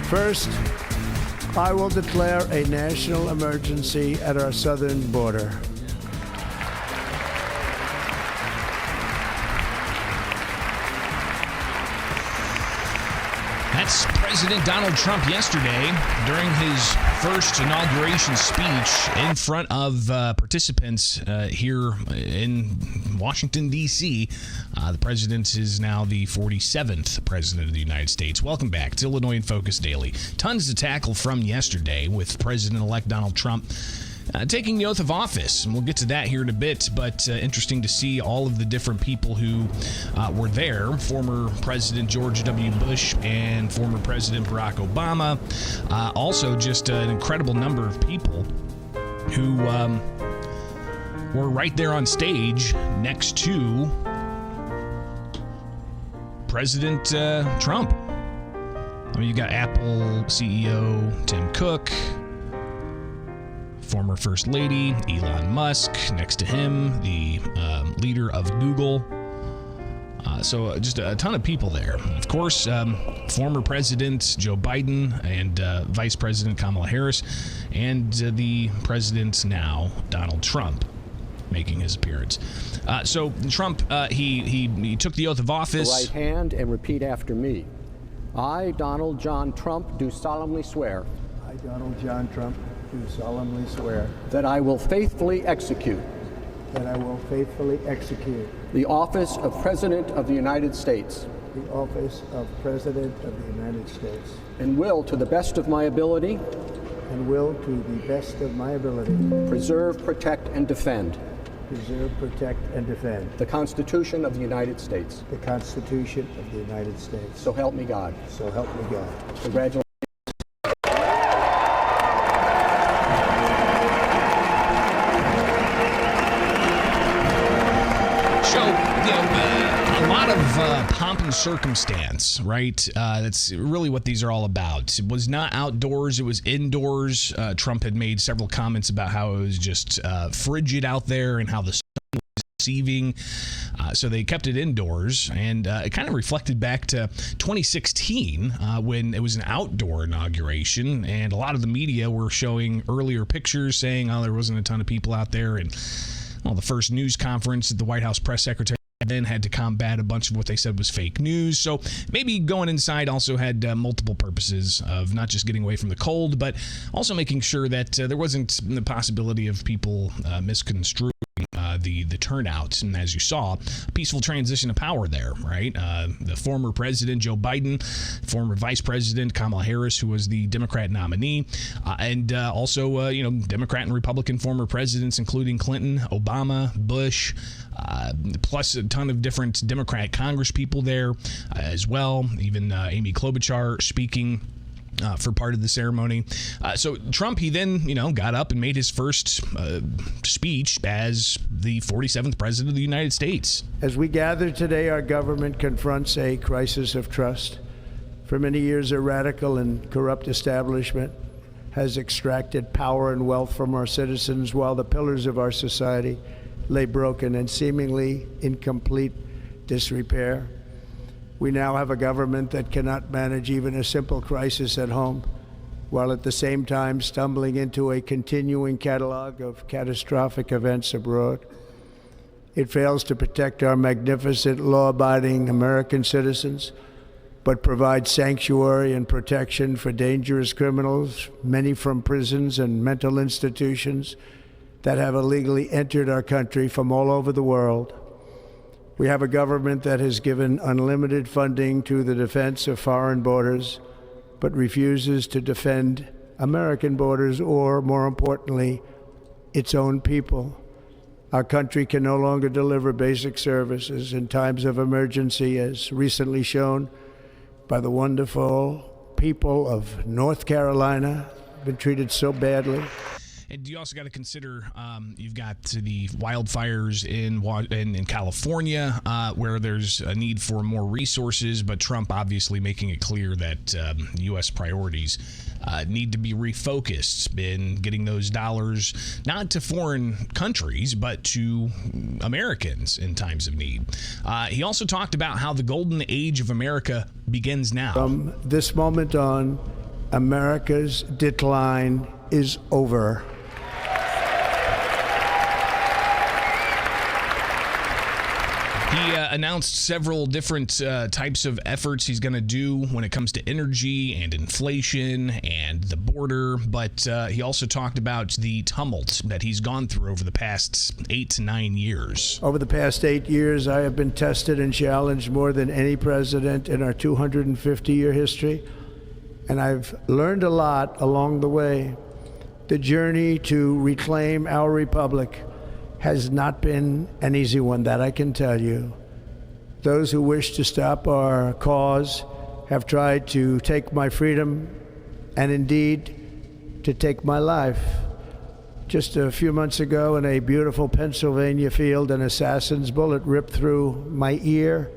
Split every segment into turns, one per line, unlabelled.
First, I will declare a national emergency at our southern border.
That's President Donald Trump yesterday during his first inauguration speech in front of participants here in Washington, D.C. The president is now the 47th president of the United States. Welcome back to Illinois in Focus Daily. Tons to tackle from yesterday with President-elect Donald Trump taking the oath of office, and we'll get to that here in a bit, but interesting to see all of the different people who were there. Former President George W. Bush and former President Barack Obama. Also just an incredible number of people who were right there on stage next to President Trump. I mean, you got Apple CEO Tim Cook, former First Lady Elon Musk, next to him, the leader of Google. So just a ton of people there. Of course, former President Joe Biden and Vice President Kamala Harris, and the president now, Donald Trump, making his appearance. So Trump, he took the oath of office.
Right hand and repeat after me. I, Donald John Trump, do solemnly swear.
I, Donald John Trump, do solemnly swear
that I will faithfully execute the office of President of the United States
the office of President of the United States
and will, to the best of my ability, preserve, protect, and defend the Constitution of the United States.
The Constitution of the United States.
So help me God.
So help me God.
Congratulations.
Pomp and circumstance, right? That's really what these are all about. It was not outdoors, it was indoors. Trump had made several comments about how it was just frigid out there and how the sun was deceiving. So they kept it indoors, and it kind of reflected back to 2016 when it was an outdoor inauguration, and a lot of the media were showing earlier pictures saying, oh, there wasn't a ton of people out there, and the first news conference that the White House press secretary then had to combat a bunch of what they said was fake news. So maybe going inside also had multiple purposes of not just getting away from the cold, but also making sure that there wasn't the possibility of people misconstruing the turnout. And as you saw, a peaceful transition of power there, right? The former president, Joe Biden, former vice president, Kamala Harris, who was the Democrat nominee, and also, Democrat and Republican former presidents, including Clinton, Obama, Bush, plus a ton of different Democrat Congress people there as well. Even Amy Klobuchar speaking for part of the ceremony. So Trump, he then, got up and made his first speech as the 47th president of the United States.
As we gather today, our government confronts a crisis of trust. For many years, a radical and corrupt establishment has extracted power and wealth from our citizens while the pillars of our society lay broken and seemingly in complete disrepair. We now have a government that cannot manage even a simple crisis at home, while at the same time stumbling into a continuing catalog of catastrophic events abroad. It fails to protect our magnificent, law-abiding American citizens, but provides sanctuary and protection for dangerous criminals, many from prisons and mental institutions that have illegally entered our country from all over the world. We have a government that has given unlimited funding to the defense of foreign borders, but refuses to defend American borders or, more importantly, its own people. Our country can no longer deliver basic services in times of emergency, as recently shown by the wonderful people of North Carolina, been treated so badly.
And you also got to consider you've got the wildfires in California where there's a need for more resources, but Trump obviously making it clear that U.S. priorities need to be refocused in getting those dollars not to foreign countries, but to Americans in times of need. He also talked about how the golden age of America begins now.
From this moment on, America's decline is over.
He announced several different types of efforts he's going to do when it comes to energy and inflation and the border, but he also talked about the tumult that he's gone through over the past 8 to 9 years.
Over the past 8 years, I have been tested and challenged more than any president in our 250-year history, and I've learned a lot along the way. The journey to reclaim our republic has not been an easy one, that I can tell you. Those who wish to stop our cause have tried to take my freedom and indeed to take my life. Just a few months ago in a beautiful Pennsylvania field, an assassin's bullet ripped through my ear.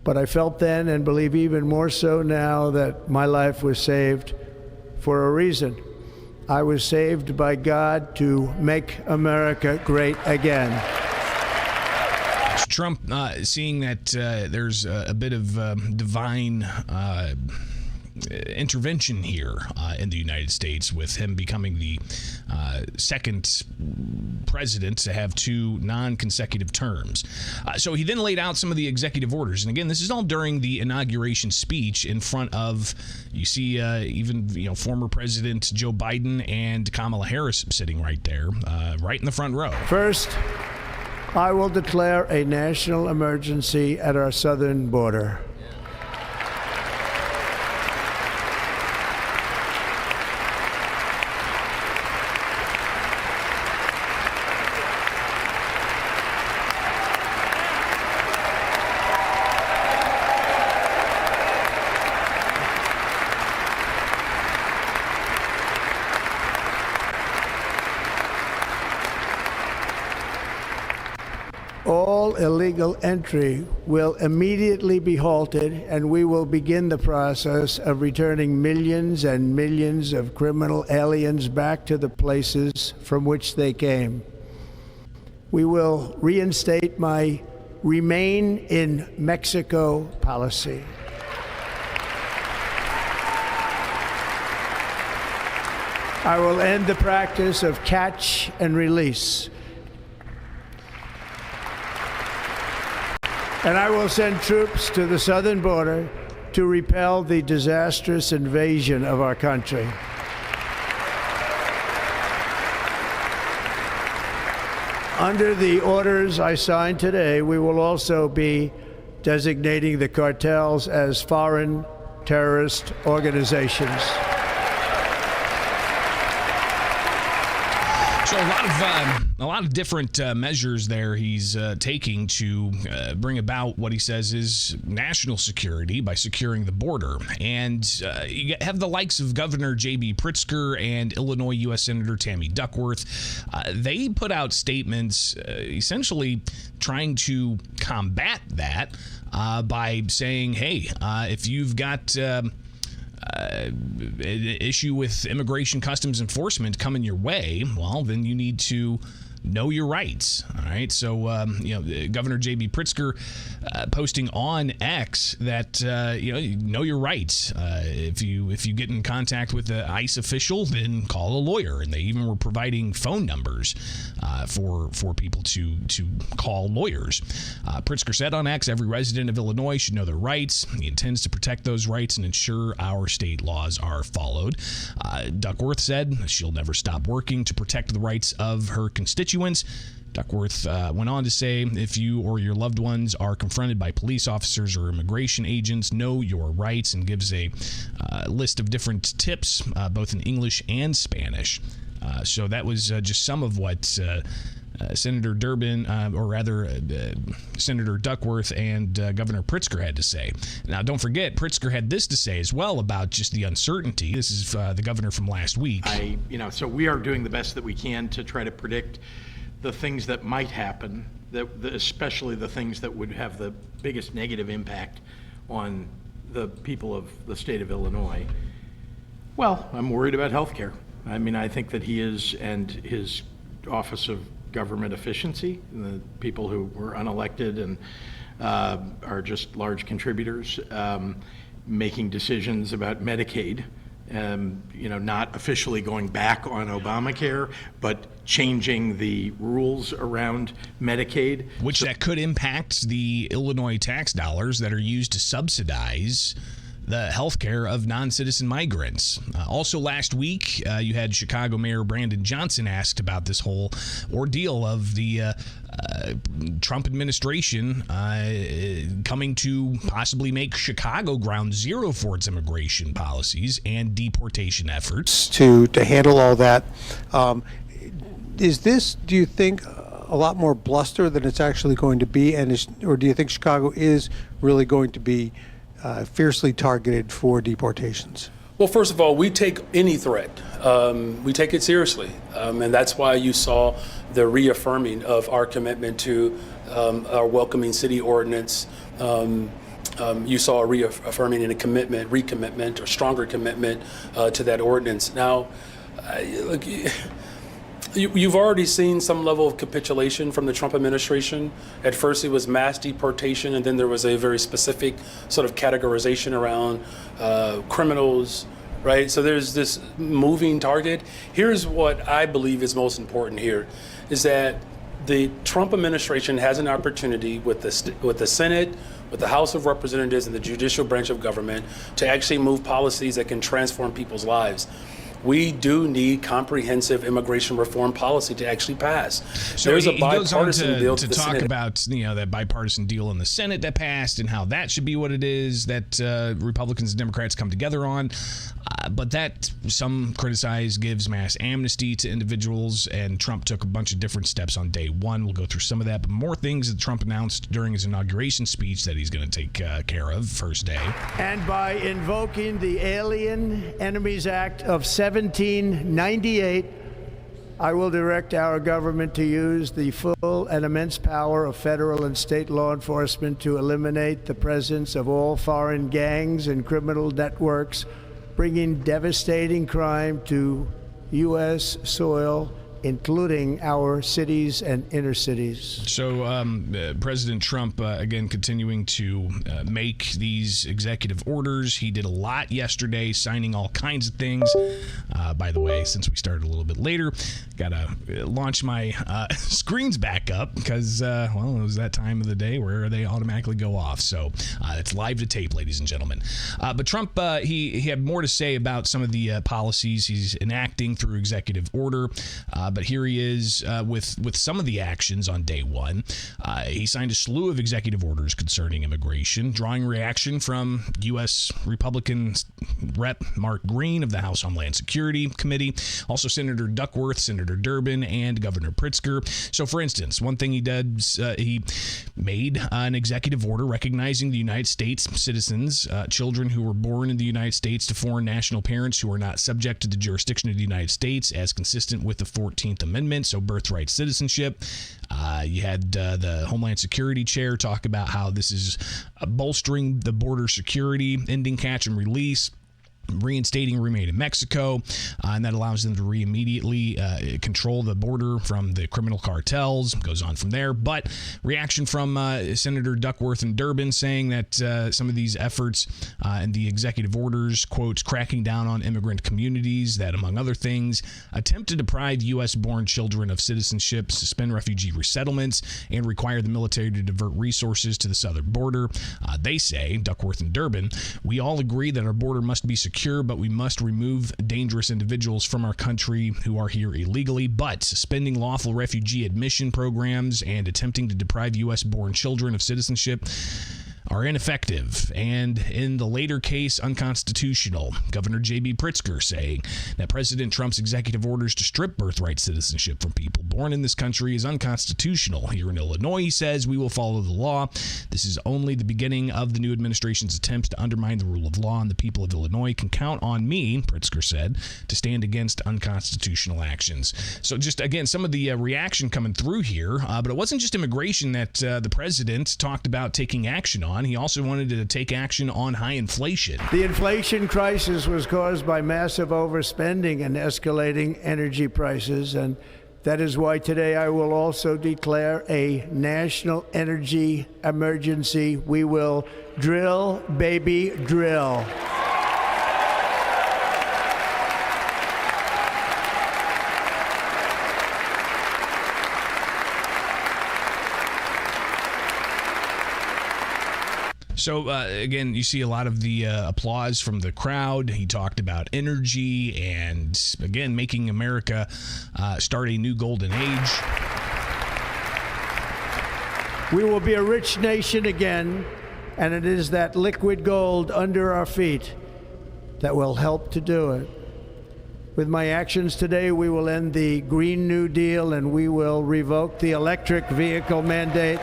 But I felt then, and believe even more so now, that my life was saved for a reason. I was saved by God to make America great again.
Trump seeing that there's a bit of divine intervention here in the United States, with him becoming the second president to have 2 non-consecutive terms. So he then laid out some of the executive orders. And again, this is all during the inauguration speech in front of, you see even former President Joe Biden and Kamala Harris sitting right there, right in the front row.
First, I will declare a national emergency at our southern border. All illegal entry will immediately be halted, and we will begin the process of returning millions and millions of criminal aliens back to the places from which they came. We will reinstate my Remain in Mexico policy. I will end the practice of catch and release. And I will send troops to the southern border to repel the disastrous invasion of our country. Under the orders I signed today, we will also be designating the cartels as foreign terrorist organizations.
So a lot of different measures there he's taking to bring about what he says is national security by securing the border. And you have the likes of Governor J.B. Pritzker and Illinois U.S. Senator Tammy Duckworth. They put out statements essentially trying to combat that by saying, hey, if you've got an issue with immigration customs enforcement coming your way, well, then you need to know your rights. All right. So, Governor J.B. Pritzker posting on X that, you know your rights. If you get in contact with an ICE official, then call a lawyer. And they even were providing phone numbers for people to call lawyers. Pritzker said on X, every resident of Illinois should know their rights. He intends to protect those rights and ensure our state laws are followed. Duckworth said she'll never stop working to protect the rights of her constituents. Duckworth went on to say, if you or your loved ones are confronted by police officers or immigration agents, know your rights, and gives a list of different tips, both in English and Spanish. So that was just some of what Senator Durbin, Senator Duckworth and Governor Pritzker had to say. Now, don't forget, Pritzker had this to say as well about just the uncertainty. This is the governor from last week.
So we are doing the best that we can to try to predict the things that might happen, especially the things that would have the biggest negative impact on the people of the state of Illinois. Well, I'm worried about health care. I mean, I think that he is, and his Office of Government Efficiency, the people who were unelected and are just large contributors, making decisions about Medicaid, not officially going back on Obamacare, but changing the rules around Medicaid.
Which that could impact the Illinois tax dollars that are used to subsidize the health care of non-citizen migrants. Also last week, you had Chicago Mayor Brandon Johnson asked about this whole ordeal of the Trump administration coming to possibly make Chicago ground zero for its immigration policies and deportation efforts.
To handle all that, is this, do you think, a lot more bluster than it's actually going to be, or do you think Chicago is really going to be fiercely targeted for deportations?
Well, first of all, we take any threat. We take it seriously. And that's why you saw the reaffirming of our commitment to our welcoming city ordinance. You saw a reaffirming and a recommitment or stronger commitment to that ordinance. Now, look, you've already seen some level of capitulation from the Trump administration. At first it was mass deportation, and then there was a very specific sort of categorization around criminals, right? So there's this moving target. Here's what I believe is most important here, is that the Trump administration has an opportunity with the Senate, with the House of Representatives and the judicial branch of government to actually move policies that can transform people's lives. We do need comprehensive immigration reform policy to actually pass.
So
there's a
he goes on
bipartisan bill
to
the
talk
Senate.
about that bipartisan deal in the Senate that passed and how that should be what it is that Republicans and Democrats come together on. But that, some criticize, gives mass amnesty to individuals, and Trump took a bunch of different steps on day one. We'll go through some of that, but more things that Trump announced during his inauguration speech that he's going to take care of first day.
And by invoking the Alien Enemies Act of 1798, I will direct our government to use the full and immense power of federal and state law enforcement to eliminate the presence of all foreign gangs and criminal networks bringing devastating crime to U.S. soil, including our cities and inner cities.
So President Trump, again, continuing to make these executive orders. He did a lot yesterday, signing all kinds of things. By the way, since we started a little bit later, got to launch my screens back up because, it was that time of the day where they automatically go off. So it's live to tape, ladies and gentlemen. But Trump, he had more to say about some of the policies he's enacting through executive order. But here he is with some of the actions on day one. He signed a slew of executive orders concerning immigration, drawing reaction from U.S. Republican Rep. Mark Green of the House Homeland Security Committee, also Senator Duckworth, Senator Durbin, and Governor Pritzker. So, for instance, one thing he did, he made an executive order recognizing the United States citizens, children who were born in the United States to foreign national parents who are not subject to the jurisdiction of the United States as consistent with the 14th Amendment, so birthright citizenship. You had the Homeland Security chair talk about how this is bolstering the border security, ending catch and release, reinstating remain in Mexico, and that allows them to immediately control the border from the criminal cartels. Goes on from there. But reaction from Senator Duckworth and Durbin saying that some of these efforts and the executive orders, quotes, cracking down on immigrant communities that, among other things, attempt to deprive U.S.-born children of citizenship, suspend refugee resettlements, and require the military to divert resources to the southern border. They say, Duckworth and Durbin, we all agree that our border must be secure, but we must remove dangerous individuals from our country who are here illegally. But suspending lawful refugee admission programs and attempting to deprive U.S.-born children of citizenship, are ineffective and, in the later case, unconstitutional. Governor J.B. Pritzker saying that President Trump's executive orders to strip birthright citizenship from people born in this country is unconstitutional. Here in Illinois, he says, we will follow the law. This is only the beginning of the new administration's attempts to undermine the rule of law, and the people of Illinois can count on me, Pritzker said, to stand against unconstitutional actions. So just, again, some of the reaction coming through here, but it wasn't just immigration that the president talked about taking action on. He also wanted to take action on high inflation.
The inflation crisis was caused by massive overspending and escalating energy prices, and that is why today I will also declare a national energy emergency. We will drill, baby, drill.
So, again, you see a lot of the applause from the crowd. He talked about energy and, again, making America start a new golden age.
We will be a rich nation again, and it is that liquid gold under our feet that will help to do it. With my actions today, we will end the Green New Deal, and we will revoke the electric vehicle mandate,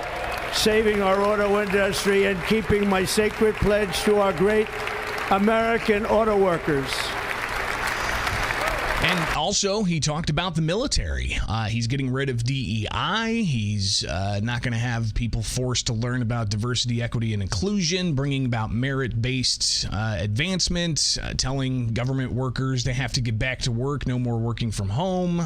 saving our auto industry and keeping my sacred pledge to our great American auto workers.
And also, he talked about the military. He's getting rid of DEI. He's not going to have people forced to learn about diversity, equity, and inclusion, bringing about merit-based advancement, telling government workers they have to get back to work, no more working from home.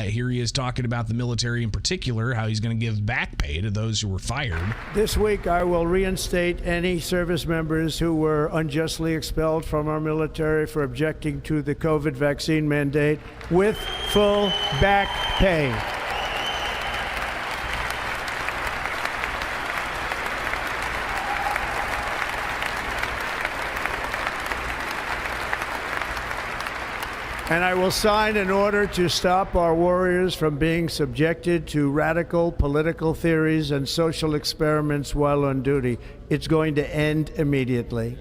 Here he is talking about the military in particular, how he's going to give back pay to those who were fired.
This week, I will reinstate any service members who were unjustly expelled from our military for objecting to the COVID vaccine mandate with full back pay. And I will sign an order to stop our warriors from being subjected to radical political theories and social experiments while on duty. It's going to end immediately.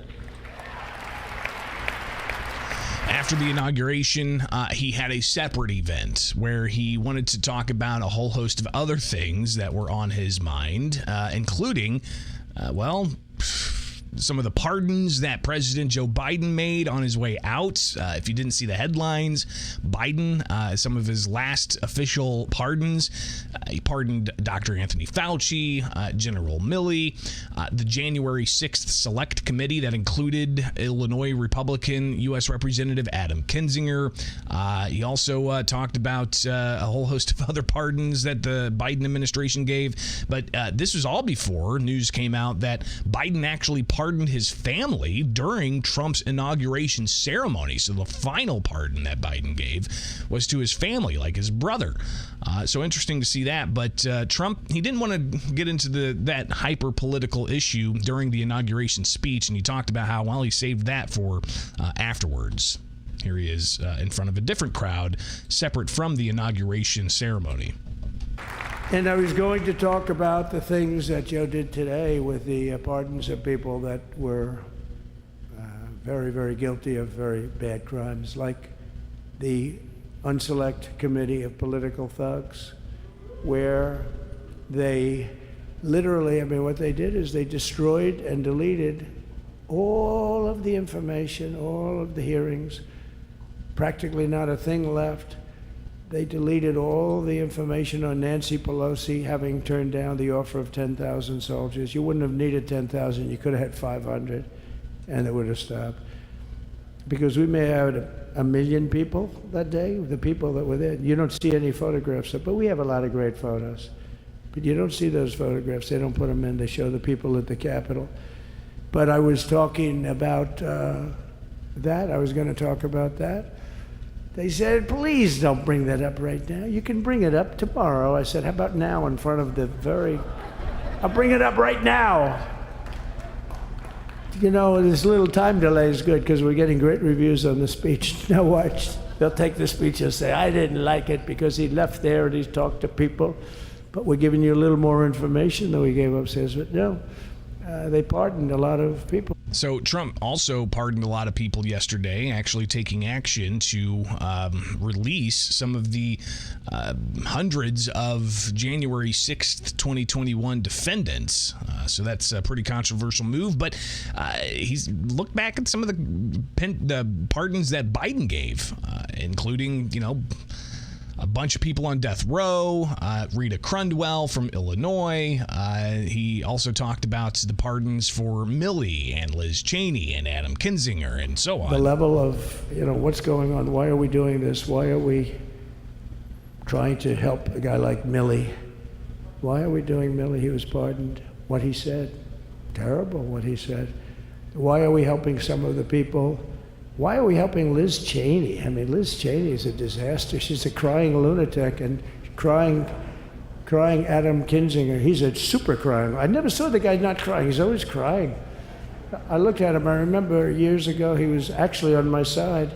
After the inauguration, he had a separate event where he wanted to talk about a whole host of other things that were on his mind, including, some of the pardons that President Joe Biden made on his way out. If you didn't see the headlines, Biden, some of his last official pardons, he pardoned Dr. Anthony Fauci, General Milley, the January 6th Select Committee that included Illinois Republican U.S. Representative Adam Kinzinger. He also talked about a whole host of other pardons that the Biden administration gave. But this was all before news came out that Biden actually pardoned his family during Trump's inauguration ceremony. So the final pardon that Biden gave was to his family, like his brother. So interesting to see that. But Trump, he didn't want to get into that hyper-political issue during the inauguration speech, and he talked about how, well, he saved that for afterwards. Here he is in front of a different crowd, separate from the inauguration ceremony.
And I was going to talk about the things that Joe did today with the pardons of people that were very, very guilty of very bad crimes, like the Unselect Committee of Political Thugs, where they literally, what they did is they destroyed and deleted all of the information, all of the hearings, practically not a thing left. They deleted all the information on Nancy Pelosi having turned down the offer of 10,000 soldiers. You wouldn't have needed 10,000. You could have had 500, and it would have stopped. Because we may have had 1 million people that day, the people that were there. You don't see any photographs, but we have a lot of great photos. But you don't see those photographs. They don't put them in. They show the people at the Capitol. But I was talking about that. I was going to talk about that. They said, please don't bring that up right now. You can bring it up tomorrow. I said, how about now in front of I'll bring it up right now. You know, this little time delay is good because we're getting great reviews on the speech. Now watch, they'll take the speech and say, I didn't like it because he left there and he talked to people, but we're giving you a little more information than we gave upstairs. But no, they pardoned a lot of people.
So Trump also pardoned a lot of people yesterday, actually taking action to release some of the hundreds of January 6th, 2021 defendants. So that's a pretty controversial move. But he's looked back at some of the pardons that Biden gave, including, a bunch of people on death row, Rita Crundwell from Illinois. He also talked about the pardons for Milley and Liz Cheney and Adam Kinzinger and so on.
The level of, what's going on? Why are we doing this? Why are we trying to help a guy like Milley? Why are we doing Milley? He was pardoned. What he said, terrible what he said. Why are we helping some of the people? Why are we helping Liz Cheney? I mean, Liz Cheney is a disaster. She's a crying lunatic and crying Adam Kinzinger. He's a super crying. I never saw the guy not crying. He's always crying. I looked at him. I remember years ago he was actually on my side.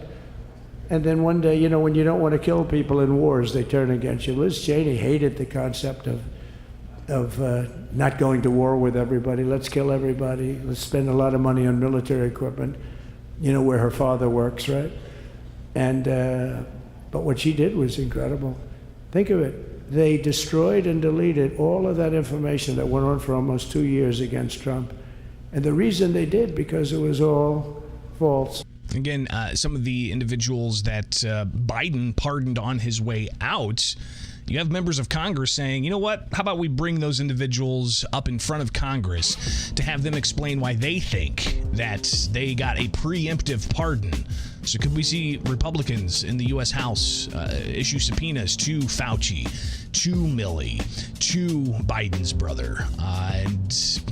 And then one day, when you don't want to kill people in wars, they turn against you. Liz Cheney hated the concept of not going to war with everybody. Let's kill everybody. Let's spend a lot of money on military equipment. Where her father works, right? And but what she did was incredible. Think of it. They destroyed and deleted all of that information that went on for almost 2 years against Trump. And the reason they did, because it was all false.
Again, some of the individuals that Biden pardoned on his way out, you have members of Congress saying, you know what, how about we bring those individuals up in front of Congress to have them explain why they think that they got a preemptive pardon. So could we see Republicans in the U.S. House issue subpoenas to Fauci, to Milley, to Biden's brother, and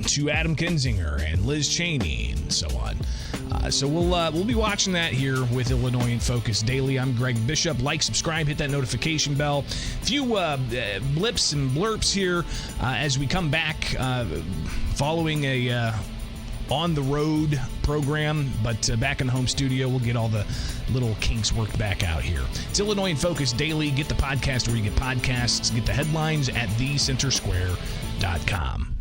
to Adam Kinzinger and Liz Cheney and so on. So we'll be watching that here with Illinois in Focus Daily. I'm Greg Bishop. Like, subscribe, hit that notification bell. A few blips and blurps here as we come back following a on the road program, but back in the home studio, we'll get all the little kinks worked back out here. It's Illinois in Focus Daily. Get the podcast where you get podcasts. Get the headlines at thecentersquare.com.